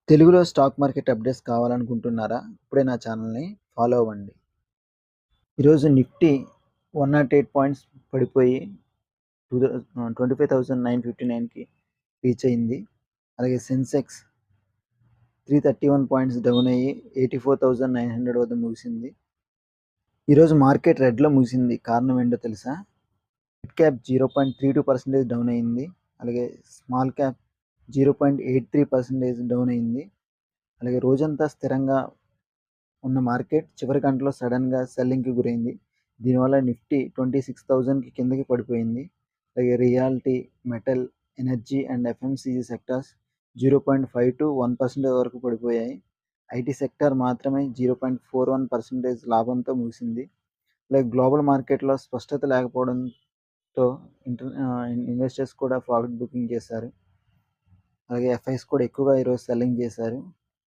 తెలుగులో stock market updates కావాలనుకుంటున్నారా? ఇప్పుడే నా ఛానల్‌ని ఫాలో అవ్వండి. ఈరోజు నిఫ్టీ 108 పాయింట్స్ పడిపోయి 25,959కి రీచ్ అయింది. అలాగే సెన్సెక్స్ 331 పాయింట్స్ డౌన్ అయ్యి 84,900 వద్ద ముగిసింది. ఈరోజు మార్కెట్ రెడ్‌లో ముగిసింది. కారణం ఏంటో తెలుసా? మిడ్ క్యాప్ 0.32% డౌన్ అయింది. అలాగే స్మాల్ క్యాప్ 0.83% డౌన్ అయింది. అలాగే రోజంతా స్థిరంగా ఉన్న మార్కెట్ చివరి గంటలో సడన్‌గా సెల్లింగ్‌కి గురైంది. దీనివల్ల నిఫ్టీ 26,000కి కిందకి పడిపోయింది. అలాగే realty, metal, energy and FMCG sectors 0.5-1% వరకు పడిపోయాయి. ఐటీ సెక్టార్ మాత్రమే 0.41% లాభంతో ముగిసింది. అలాగే గ్లోబల్ మార్కెట్‌లో స్పష్టత లేకపోవడంతో ఇన్వెస్టర్స్ కూడా ప్రాఫిట్ బుకింగ్ చేశారు. అలాగే ఎఫ్ఐస్ కూడా ఎక్కువగా ఈరోజు సెల్లింగ్ చేశారు.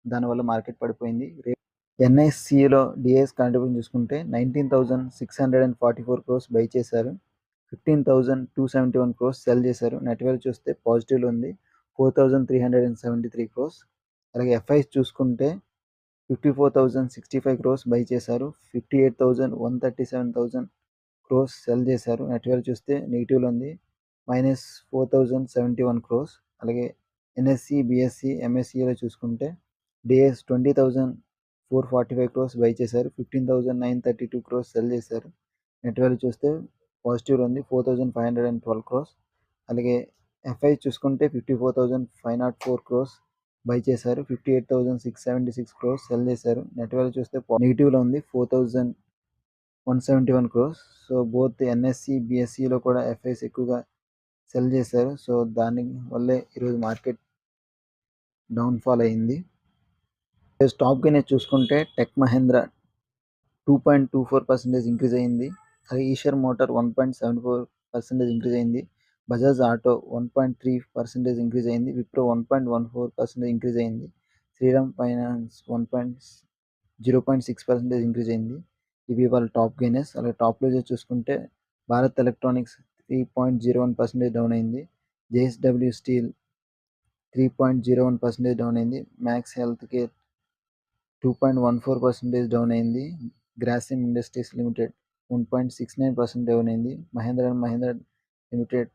దానివల్ల మార్కెట్ పడిపోయింది. ఎన్ఎస్సిలో డిఐఎస్ కాంట్రిబ్యూషన్ చూసుకుంటే 19,644 క్రోర్స్ బై చేశారు. 15,271 క్రోర్స్ సెల్ చేశారు. నెట్ వాల్యూ చూస్తే పాజిటివ్లో ఉంది. 4,373 క్రోర్స్. అలాగే ఎఫ్ఐస్ చూసుకుంటే 54,065 క్రోర్స్ బై చేశారు. 58,137 క్రోర్స్ సెల్ చేశారు. నెట్ వాల్యూ చూస్తే నెగిటివ్లో ఉంది. -4,071 క్రోర్స్. అలాగే ఎన్ఎస్సి, బిఎస్సి, ఎంఎస్సిలో చూసుకుంటే డిఐఎస్ 20,445 క్రోర్స్ బై చేశారు. 15,932 క్రోర్స్ సెల్ చేశారు. నెట్ వాల్యూ చూస్తే పాజిటివ్లో ఉంది. 4,512 క్రోర్స్. అలాగే ఎఫ్ఐ చూసుకుంటే 54,504 క్రోర్స్ బై చేశారు. 58,676 క్రోర్స్ సెల్ చేశారు. నెట్ వాల్యూ చూస్తే నెగిటివ్లో ఉంది. 4,171 క్రోర్స్. సో బోత్ ఎన్ఎస్సి, బిఎస్సిలో కూడా ఎఫ్ఐస్ ఎక్కువగా సెల్ చేశారు. సో దాని వల్లే ఈరోజు మార్కెట్ డౌన్ఫాల్ అయింది. స్టాక్ గెయినర్స్ చూసుకుంటే టెక్ మహేంద్ర 2.24% ఇంక్రీజ్ అయింది. అలాగే ఈషర్ మోటార్ 1.74% ఇంక్రీజ్ అయింది. బజాజ్ ఆటో 1.3% ఇంక్రీజ్ అయింది. విప్రో 1.14% ఇంక్రీజ్ అయింది. శ్రీరామ్ ఫైనాన్స్ 0.6% ఇంక్రీజ్ అయింది. ఇవి వాళ్ళ టాప్ గెయినర్స్. అలాగే టాప్ లూజర్స్ చూసుకుంటే భారత్ ఎలక్ట్రానిక్స్ 3.01% డౌన్ అయింది. జేఎస్డబ్ల్యూ స్టీల్ 3.01% డౌన్ అయింది. మ్యాక్స్ హెల్త్ కేర్ 2.14% డౌన్ అయింది. గ్రాసిమ్ ఇండస్ట్రీస్ లిమిటెడ్ 1.69% డౌన్ అయింది. Mahindra and Mahindra Limited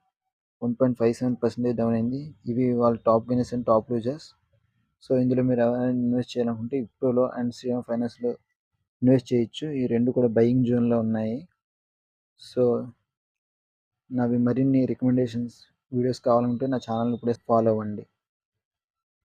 1.57% down అయింది. ఇవి వాళ్ళ top gainers and top losers. So ఇందులో మీరు ఎవరైనా ఇన్వెస్ట్ చేయాలనుకుంటే విప్రోలో అండ్ శ్రీరామ్ ఫైనాన్స్లో ఇన్వెస్ట్ చేయొచ్చు. ఈ రెండు కూడా బయింగ్ జోన్లో ఉన్నాయి. సో నావి మరిన్ని రికమెండేషన్స్ వీడియోస్ కావాలంటే నా ఛానల్ని ఇప్పుడే ఫాలో అవ్వండి.